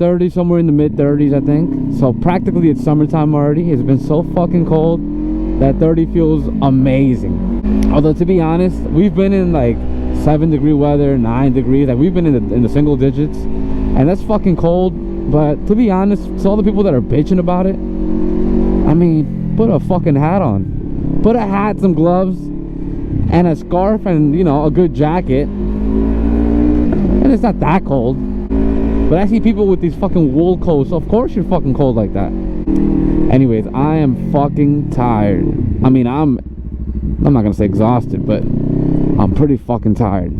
30s, somewhere in the mid 30s, I think. So practically it's summertime already. It's been so fucking cold that 30 feels amazing. Although to be honest, we've been in like 7-degree weather, 9 degrees. Like we've been in the single digits, and that's fucking cold. But to be honest, to all the people that are bitching about it, I mean, put a fucking hat on. Put a hat, some gloves, and a scarf, and you know, a good jacket, and it's not that cold. But I see people with these fucking wool coats. Of course you're fucking cold like that. Anyways, I am fucking tired. I mean, I'm not gonna say exhausted, but I'm pretty fucking tired.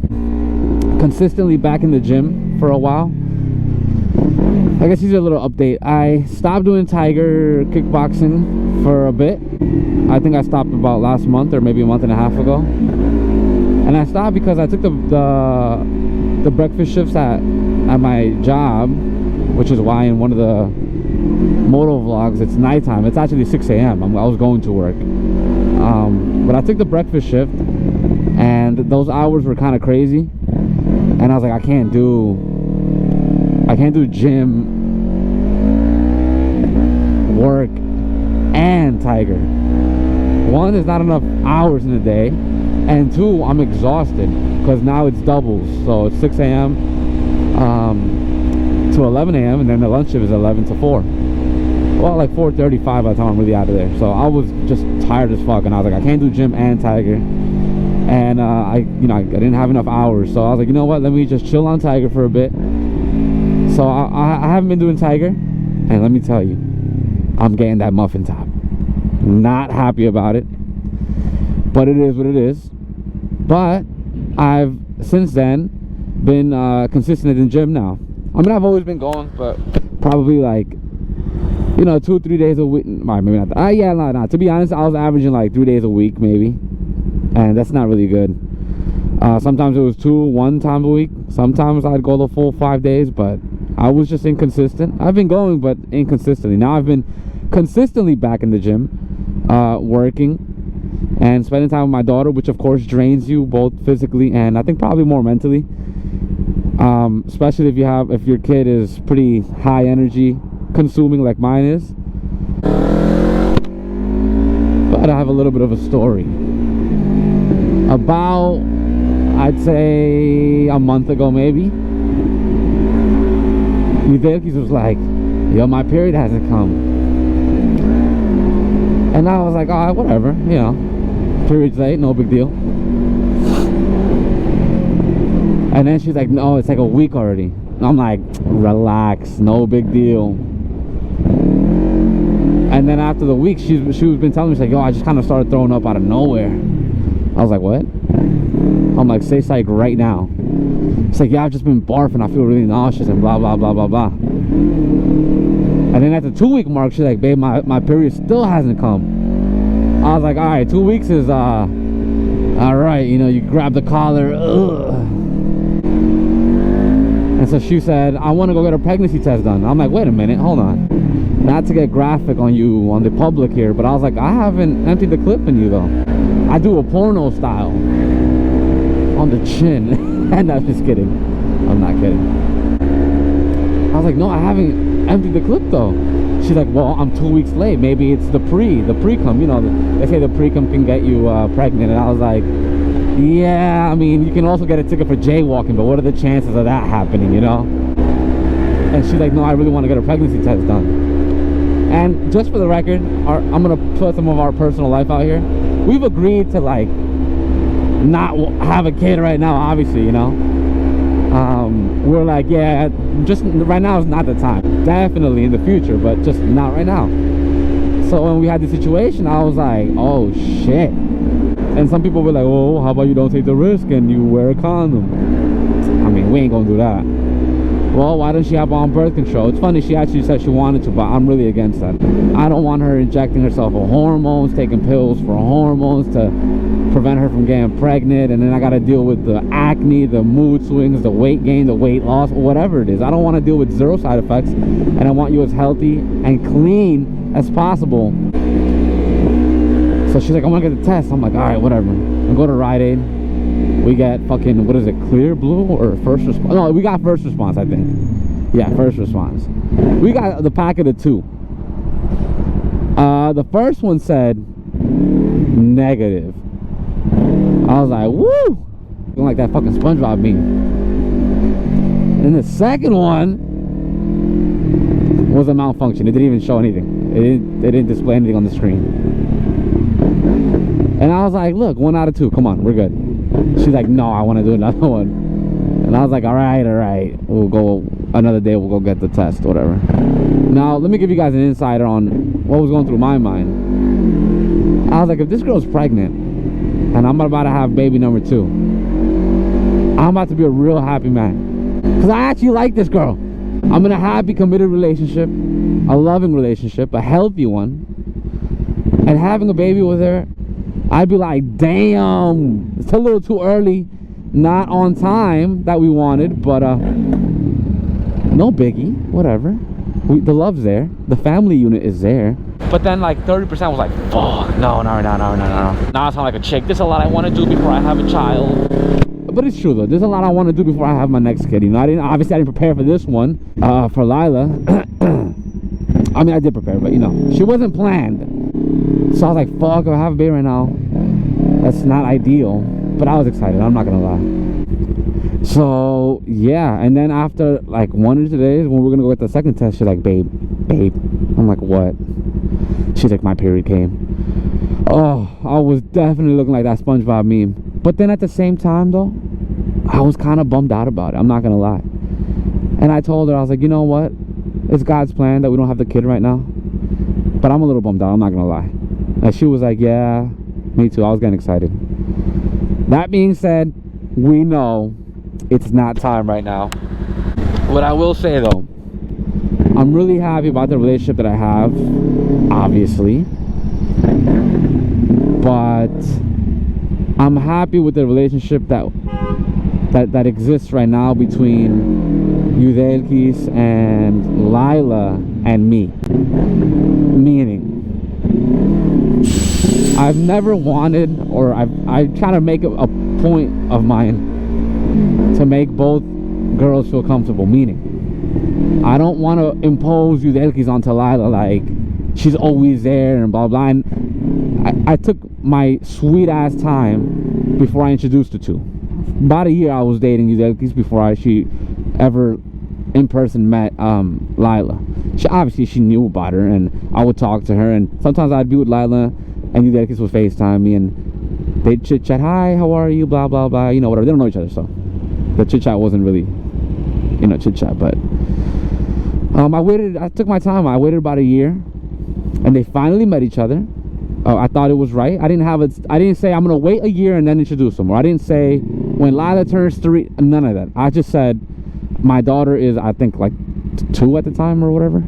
Consistently back in the gym for a while. I guess here's a little update. I stopped doing Tiger kickboxing for a bit. I think I stopped about last month or maybe a month and a half ago. And I stopped because I took the breakfast shifts at my job, which is why in one of the moto vlogs it's nighttime. It's actually 6 a.m. I was going to work. But I took the breakfast shift, and those hours were kind of crazy. And I was like, I can't do gym, work, and Tiger. One, there's not enough hours in the day, and two, I'm exhausted because now it's doubles. So it's 6 a.m. To 11 a.m. and then the lunch shift is 11 to 4. Well, like 4:35 by the time I'm really out of there. So I was just tired as fuck, and I was like, I can't do gym and Tiger. And I didn't have enough hours, so I was like, you know what, let me just chill on Tiger for a bit. So I haven't been doing Tiger, and let me tell you, I'm getting that muffin top. Not happy about it, but it is what it is. But I've since then been consistent in the gym now. I mean, I've always been going, but probably like, you know, 2 or 3 days a week. Maybe not. Yeah, no. To be honest, I was averaging like 3 days a week, maybe, and that's not really good. Sometimes it was 1 time a week. Sometimes I'd go the full 5 days, but I was just inconsistent. I've been going, but inconsistently. Now I've been consistently back in the gym, working and spending time with my daughter, which of course drains you both physically and I think probably more mentally. Especially if your kid is pretty high energy consuming like mine is. But I have a little bit of a story. About, I'd say a month ago maybe, Yudelkis was like, yo, my period hasn't come. And I was like, alright, whatever, you know, period's late, no big deal. And then she's like, no, it's like a week already. And I'm like, relax, no big deal. And then after the week, she's been telling me, she's like, yo, I just kind of started throwing up out of nowhere. I was like, what? I'm like, say psych right now. It's like, yeah, I've just been barfing, I feel really nauseous and blah blah blah blah blah. And then at the 2-week mark, she's like, babe, my period still hasn't come. I was like, all right, 2 weeks is all right, you know, you grab the collar. Ugh. And so she said, I want to go get a pregnancy test done. I'm like, wait a minute, hold on. Not to get graphic on you, on the public here, but I was like, I haven't emptied the clip in you though. I do a porno style on the chin. And I'm just kidding. I'm not kidding. I was like, no, I haven't emptied the clip though. She's like, well, I'm 2 weeks late. Maybe it's the pre-cum. You know, they say the pre-cum can get you pregnant. And I was like, yeah, I mean, you can also get a ticket for jaywalking, but what are the chances of that happening, you know? And she's like, no, I really want to get a pregnancy test done. And just for the record, I'm gonna put some of our personal life out here. We've agreed to like not have a kid right now, obviously, you know. We're like, yeah, just right now is not the time. Definitely in the future, but just not right now. So when we had the situation, I was like, oh shit. And some people were like, oh, how about you don't take the risk and you wear a condom? I mean, we ain't gonna do that. Well, why doesn't she have on birth control? It's funny, she actually said she wanted to, but I'm really against that. I don't want her injecting herself with hormones, taking pills for hormones to prevent her from getting pregnant, and then I gotta deal with the acne, the mood swings, the weight gain, the weight loss, whatever it is. I don't want to deal with 0 side effects, and I want you as healthy and clean as possible. So she's like, I want to get the test. I'm like, all right, whatever. We go to Rite Aid. We get fucking, what is it, Clear Blue or First Response? No, we got First Response, I think. Yeah, first response. We got the packet of 2. The first one said negative. I was like, woo! Looking like that fucking SpongeBob meme. And the second one was a malfunction. It didn't even show anything. It didn't display anything on the screen. And I was like, look, 1 out of 2. Come on, we're good. She's like, no, I want to do another one. And I was like, all right. We'll go another day. We'll go get the test, whatever. Now, let me give you guys an insider on what was going through my mind. I was like, if this girl's pregnant and I'm about to have baby number 2, I'm about to be a real happy man. Because I actually like this girl. I'm in a happy, committed relationship, a loving relationship, a healthy one. And having a baby with her, I'd be like, damn, it's a little too early. Not on time that we wanted, but no biggie, whatever. The love's there. The family unit is there. But then like 30% was like, fuck, no. Now I sound like a chick. There's a lot I want to do before I have a child. But it's true though. There's a lot I want to do before I have my next kid. You know, obviously I didn't prepare for this one, for Lila. I mean, I did prepare, but you know, she wasn't planned. So I was like, fuck, if I have a baby right now, that's not ideal. But I was excited, I'm not gonna lie. So yeah, and then after like 1 or 2 days when we're gonna go get the second test, she's like, babe. I'm like, what? She's like, my period came. Oh, I was definitely looking like that SpongeBob meme. But then at the same time though, I was kind of bummed out about it, I'm not gonna lie. And I told her, I was like, you know what, it's God's plan that we don't have the kid right now, but I'm a little bummed out, I'm not gonna lie. And she was like, yeah, me too. I was getting excited. That being said, we know it's not time right now. What I will say though, I'm really happy about the relationship that I have, obviously. But I'm happy with the relationship that exists right now between Yudelkis and Lila and me. Meaning, I've never wanted, or I try to make a point of mine to make both girls feel comfortable. Meaning, I don't want to impose Yudelkis onto Lila like she's always there and blah blah. And I took my sweet ass time before I introduced the two. About a year I was dating Yudelkis before she ever in person met Lila. She knew about her, and I would talk to her, and sometimes I'd be with Lila and Yudelkis would FaceTime me and they'd chit chat, hi, how are you, blah blah blah, you know, whatever. They don't know each other, so the chit chat wasn't really, you know, chit chat. But I took my time. I waited about a year and they finally met each other. I thought it was right. I didn't say I'm gonna wait a year and then introduce them, or I didn't say when Lila turns 3, none of that. I just said my daughter is, I think, like 2 at the time or whatever,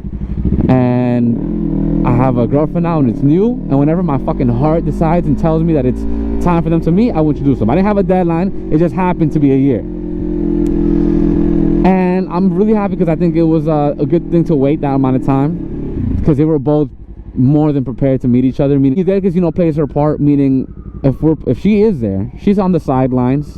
and I have a girlfriend now and it's new, and whenever my fucking heart decides and tells me that it's time for them to meet, I will introduce them. I didn't have a deadline, it just happened to be a year. And I'm really happy because I think it was a good thing to wait that amount of time, because they were both more than prepared to meet each other. Meaning Yudelkis, you know, plays her part, meaning if she is there, she's on the sidelines.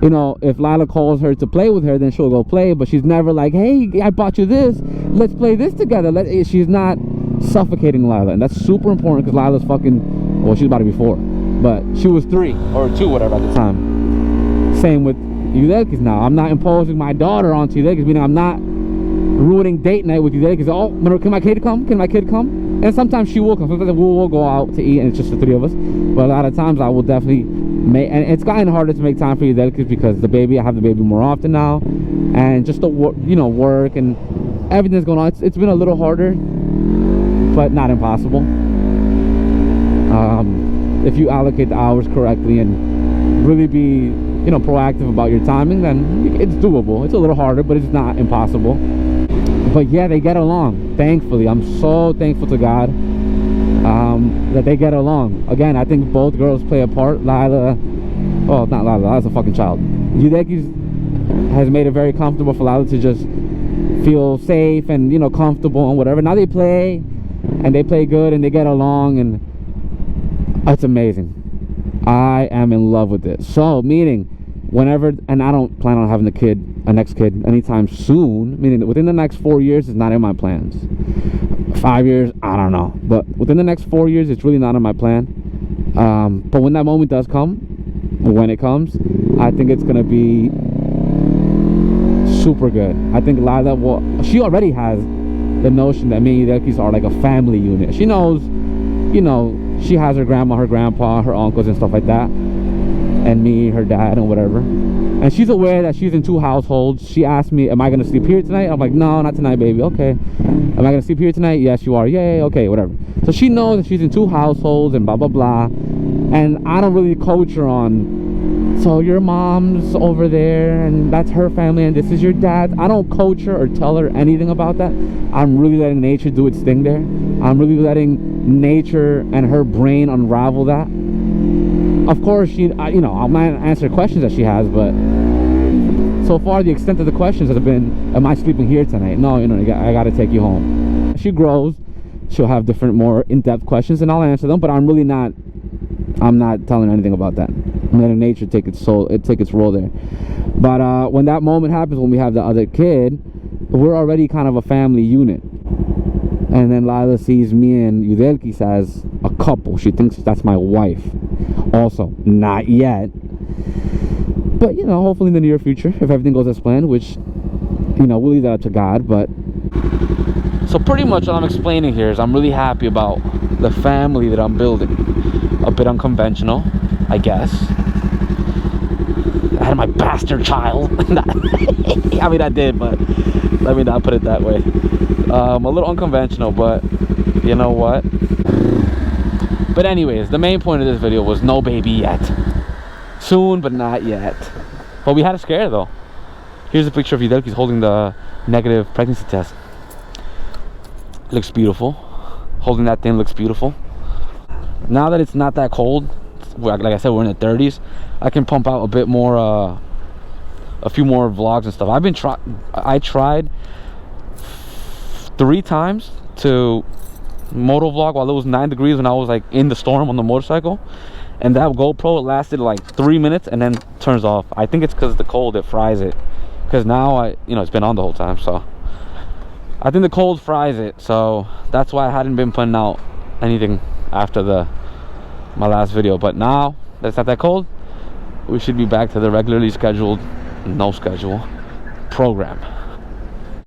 You know, if Lila calls her to play with her, then she'll go play, but she's never like, hey, I bought you this, let's play this together. She's not suffocating Lila, and that's super important because Lila's fucking, well, she's about to be 4, but she was 3 or 2, whatever, at the time. Same with Yudelkis now. I'm not imposing my daughter onto Yudelkis, meaning I'm not ruining date night with Yudelkis. Oh, can my kid come? Can my kid come? And sometimes she will come. Sometimes we'll go out to eat and it's just the 3 of us. But a lot of times I will definitely make, and it's gotten harder to make time for Yudelkis because I have the baby more often now, and just the work and everything's going on. It's been a little harder, but not impossible. If you allocate the hours correctly and really be, you know, proactive about your timing, then it's doable. It's a little harder, but it's not impossible. But yeah, they get along, thankfully. I'm so thankful to God that they get along. Again, I think both girls play a part. Lila, well, not Lila, Lila's a fucking child. Yudelkis has made it very comfortable for Lila to just feel safe and, you know, comfortable and whatever. Now they play, and they play good, and they get along, and it's amazing. I am in love with it. So, meaning, whenever, and I don't plan on having a next kid anytime soon, meaning within the next 4 years is not in my plans. 5 years, I don't know, but within the next 4 years it's really not in my plan. But when that moment does come, when it comes, I think it's gonna be super good. I think Lila will, she already has the notion that me and Yudelkis are like a family unit. She knows, you know, she has her grandma, her grandpa, her uncles and stuff like that, and me, her dad, and whatever. And she's aware that she's in 2 households. She asked me, am I gonna sleep here tonight? I'm like, no, not tonight, baby. Okay. Am I gonna sleep here tonight? Yes, you are. Yay. Okay, whatever. So she knows that she's in 2 households and blah blah blah. And I don't really coach her on, so your mom's over there and that's her family and this is your dad. I don't coach her or tell her anything about that. I'm really letting nature do its thing there. I'm really letting nature and her brain unravel that. Of course, she, you know, I might answer questions that she has, but so far the extent of the questions has been, am I sleeping here tonight? No, you know, I gotta take you home. As she grows, she'll have different, more in-depth questions and I'll answer them, but I'm not telling her anything about that. I'm letting nature take its role there. But when that moment happens, when we have the other kid, we're already kind of a family unit. And then Lila sees me and Yudelkis as a couple. She thinks that's my wife. Also, not yet. But, you know, hopefully in the near future, if everything goes as planned, which, you know, we'll leave that up to God. But so pretty much what I'm explaining here is I'm really happy about the family that I'm building. A bit unconventional, I guess. I had my bastard child. I mean, I did, but let me not put it that way. A little unconventional, but you know what? But anyways, the main point of this video was no baby yet. Soon, but not yet. But we had a scare though. Here's a picture of Yudelkis holding the negative pregnancy test. Looks beautiful. Holding that thing looks beautiful. Now that it's not that cold, like I said, we're in the 30s, I can pump out a bit more, a few more vlogs and stuff. I tried 3 times to moto vlog while it was 9 degrees when I was like in the storm on the motorcycle, and that GoPro lasted like 3 minutes and then turns off. I think it's because of the cold, it fries it. Because now you know, it's been on the whole time, so I think the cold fries it. So that's why I hadn't been putting out anything after my last video. But now that it's not that cold, we should be back to the regularly scheduled, no schedule program.